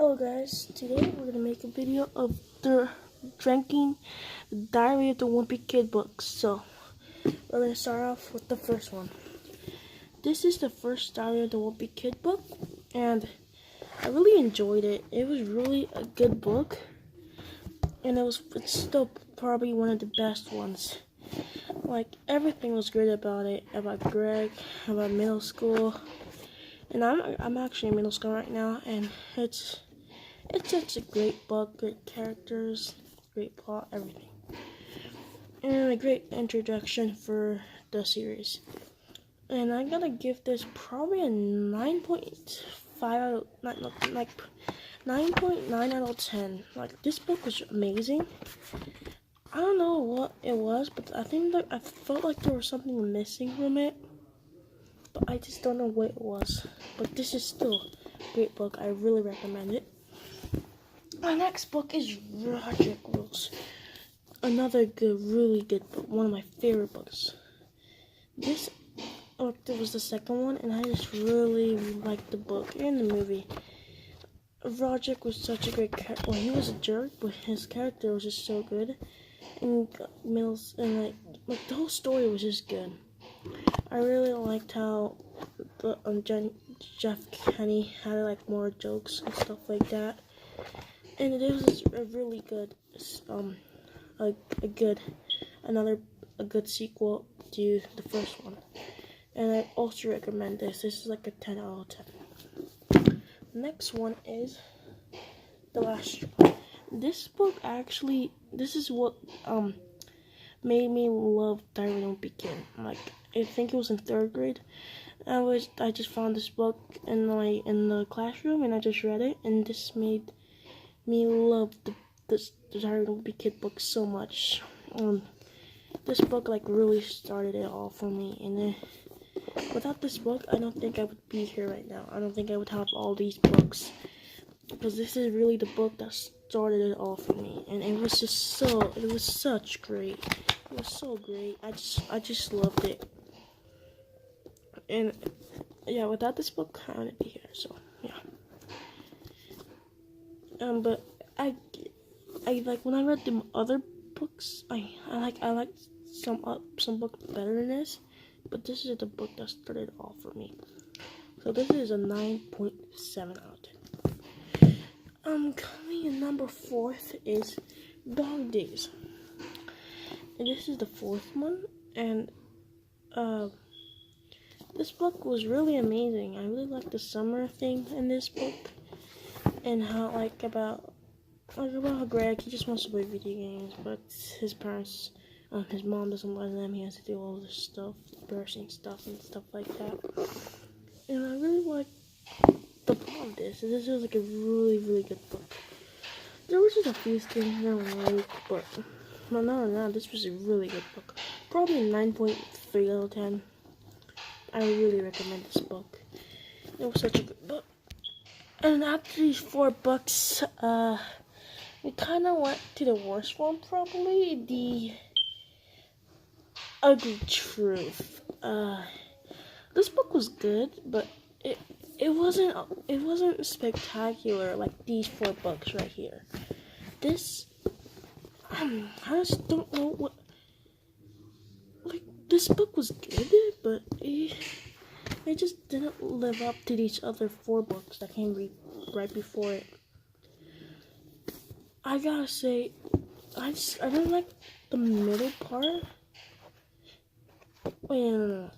Hello guys, today we're gonna make a video of the drinking the Diary of the Wimpy Kid books. So we're gonna start off with the first one. This is the first Diary of the Wimpy Kid book, and I really enjoyed it. It was really a good book, and it's still probably one of the best ones. Like everything was great about it, about Greg, about middle school. And I'm actually in middle school right now, and it's such a great book, great characters, great plot, everything. And a great introduction for the series. And I'm gonna give this probably a 9.5 9.9 out of 10. Like, this book was amazing. I don't know what it was, but I think that I felt like there was something missing from it. But I just don't know what it was. But this is still a great book. I really recommend it. My next book is Roger Rules. Another good, really good book. One of my favorite books. This was the second one, and I just really liked the book and the movie. Roger was such a great character. Well, he was a jerk, but his character was just so good. And Mills, and like the whole story was just good. I really liked how the Jeff Kenny had like more jokes and stuff like that, and it was a really good, a good sequel to the first one, and I also recommend this. This is like a 10 out of 10. Next one is The Last Straw. This book actually, this is what made me love Diary of a Wimpy Kid. Like, I think it was in 3rd grade. I just found this book in the classroom, and I just read it, and this made me love the Diary of a Wimpy Kid book so much. This book like really started it all for me, and without this book, I don't think I would be here right now. I don't think I would have all these books, because this is really the book that started it all for me, and it was such great. It was so great. I just loved it. And yeah, without this book, I wouldn't be here. So yeah. But I like when I read the other books. I like some books better than this, but this is the book that started it all for me. So this is a 9.7 out of 10. Coming in number 4th is Dog Days. And this is the 4th one, and this book was really amazing. I really liked the summer thing in this book, and how about how Greg, he just wants to play video games, but his parents, his mom doesn't let him. He has to do all this stuff, embarrassing stuff and stuff like that. And I really liked the plot of this. This was like a really, really good book. There was just a few things I don't like, but no, this was a really good book. Probably a 9.3 out of 10. I really recommend this book. It was such a good book. And after these 4 books, we kind of went to the worst one, probably the Ugly Truth. This book was good, but it wasn't spectacular like these 4 books right here. This, I just don't know what. Like, this book was good, but it just didn't live up to these other 4 books that came right before it. I gotta say, I didn't like the middle part. Wait, no.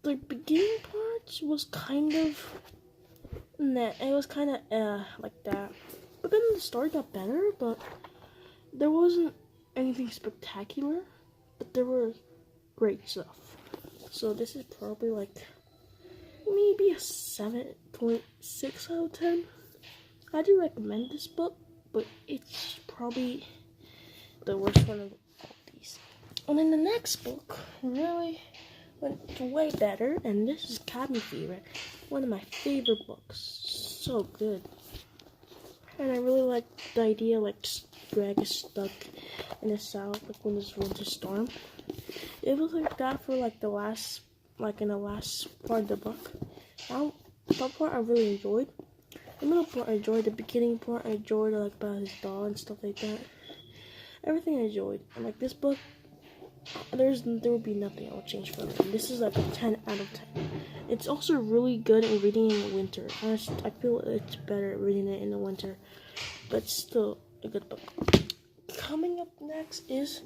The beginning part was kind of it was kind of like that. But then the story got better, but there wasn't anything spectacular. But there were great stuff. So this is probably like maybe a 7.6 out of 10. I do recommend this book, but it's probably the worst one of all these. And then the next book really went way better, and this is Cabin Fever, one of my favorite books. So good. And I really like the idea like Greg is stuck in the south, like when there's winter storm. It was like that for like in the last part of the book. That part I really enjoyed. The middle part I enjoyed. The beginning part I enjoyed, like about his dog and stuff like that. Everything I enjoyed. And like this book, there would be nothing I would change from it. And this is like a 10 out of 10. It's also really good at reading in the winter. I feel it's better at reading it in the winter, but it's still a good book. Coming up next is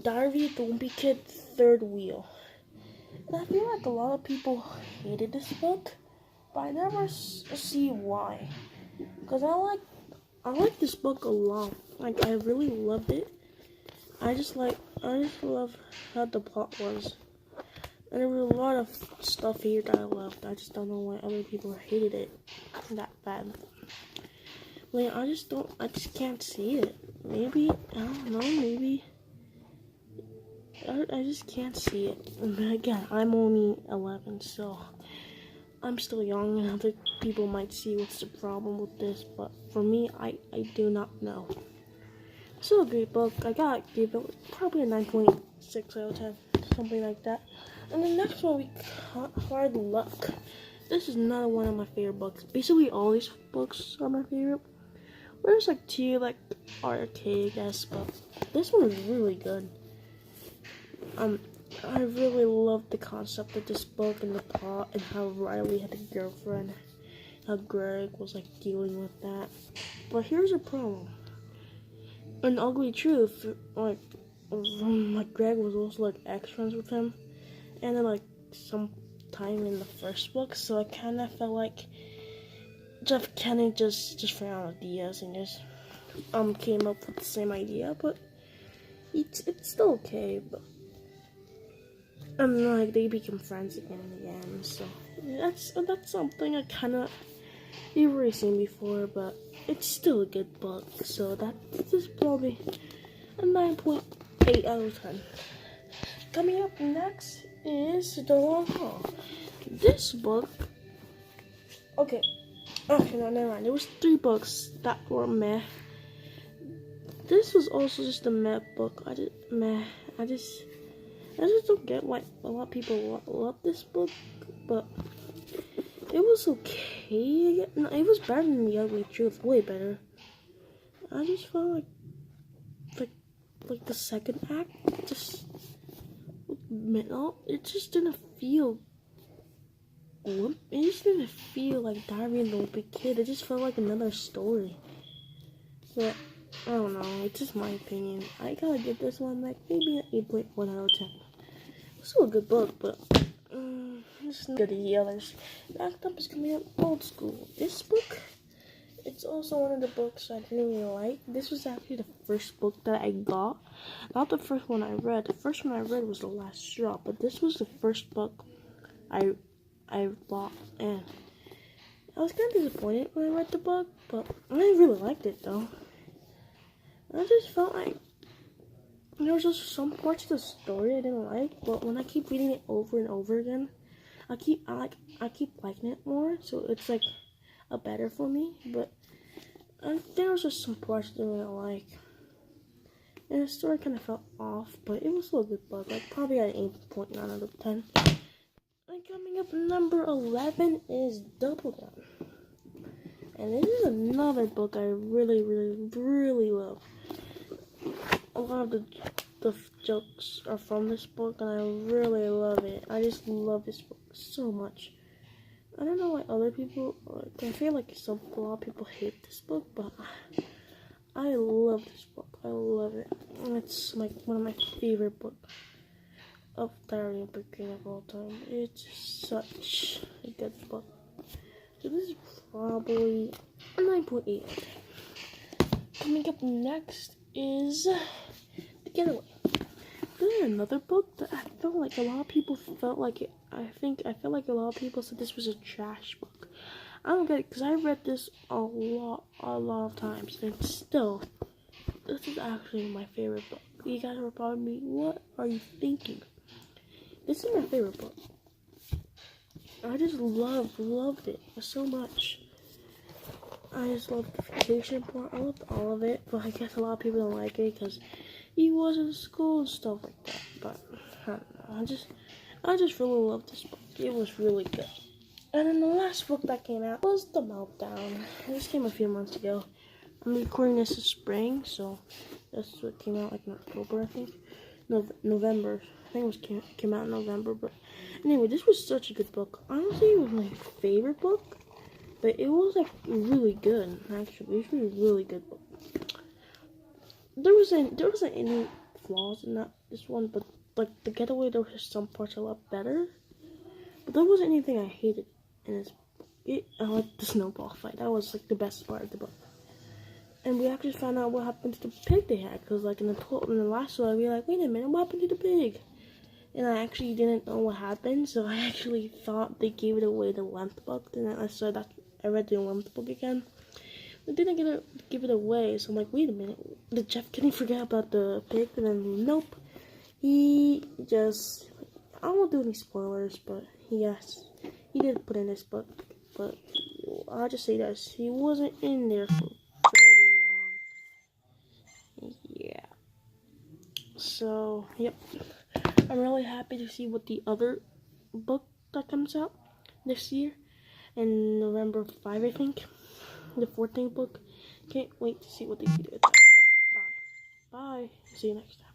Diary of the Wimpy Kid, Third Wheel. And I feel like a lot of people hated this book, but I never see why. Because I like this book a lot. Like, I really loved it. I just love how the plot was. And there was a lot of stuff here that I loved. I just don't know why other people hated it that bad. Like, I just can't see it. Maybe, I don't know, maybe. I just can't see it. But again, I'm only 11, so I'm still young, and other people might see what's the problem with this, but for me, I do not know. Still a great book. I gotta give it probably a 9.6 out of 10, something like that. And the next one, we got Hard Luck. This is another one of my favorite books. Basically, all these books are my favorite. There's like two like arcade, I guess, but this one is really good. I really love the concept of this book and the plot and how Riley had a girlfriend, how Greg was like dealing with that. But here's a problem. An ugly truth, like Greg was also like ex-friends with him, and then like some time in the first book, so I kind of felt like Jeff Kennedy just ran out of ideas and just came up with the same idea, but it's still okay. But like they become friends again and again, so that's something I kind of you've already seen before, but it's still a good book. So this is probably a 9.8 out of 10. Coming up next is The Long Haul. This book, okay, no, never mind. There was 3 books that were meh. This was also just a meh book. I just don't get why a lot of people love this book, but it was okay. No, it was better than The Ugly Truth, way better. I just felt like the second act it just didn't feel. It just didn't feel like Diary of the Wimpy Kid. It just felt like another story. But I don't know. It's just my opinion. I gotta give this one like maybe an 8.1 out of 10. It's still a good book, but it's not good as the others. Next up is coming up Old School. This book, it's also one of the books I didn't really like. This was actually the first book that I got. Not the first one I read. The first one I read was The Last Straw, but this was the first book I bought, and I was kind of disappointed when I read the book, but I really liked it though. I just felt like there was just some parts of the story I didn't like, but when I keep reading it over and over again, I keep liking it more, so it's like a better for me. But there was just some parts I didn't like, and the story kind of felt off, but it was still a good book. Like probably an 8.9 out of 10. And coming up number 11 is Double Down, and this is another book I really, really, really love. A lot of the jokes are from this book, and I really love it. I just love this book so much. I don't know why other people, I feel like a lot of people hate this book, but I love this book. I love it. It's like one of my favorite books of Diary of a Wimpy Kid of all time. It's such a good book. So this is probably a 9.8. Coming up next is The Getaway. This is another book that I felt like a lot of people felt like it. I felt like a lot of people said this was a trash book. I don't get it, because I read this a lot of times, and still, this is actually my favorite book. You guys are probably, what are you thinking? This is my favorite book. I just loved it so much. I just loved the vacation part. I loved all of it, but I guess a lot of people don't like it because he was in school and stuff like that. But I don't know. I just really loved this book. It was really good. And then the last book that came out was The Meltdown. This came a few months ago. I'm recording this in spring, so that's what came out like in October, I think. No, November. I think it was came out in November. But anyway, this was such a good book. Honestly, it was my favorite book, but it was like really good. Actually, it was a really good book. There wasn't any flaws in this one, but like The Getaway, there was some parts a lot better. But there wasn't anything I hated in this book. I liked the snowball fight. That was like the best part of the book. And we actually found out what happened to the pig they had, because like in the last one, we were like, wait a minute, what happened to the pig? And I actually didn't know what happened, so I actually thought they gave it away the 11th book. Then I read the 11th book again. They didn't give it away, so I'm like, wait a minute, did Jeff Kinney forget about the pig? And then nope, he just, I won't do any spoilers, but yes, he did put in this book, but I'll just say this, he wasn't in there for very long. Yeah. So, yep. I'm really happy to see what the other book that comes out this year in November 5, I think. The 14th book. Can't wait to see what they do with that. Bye. Bye. See you next time.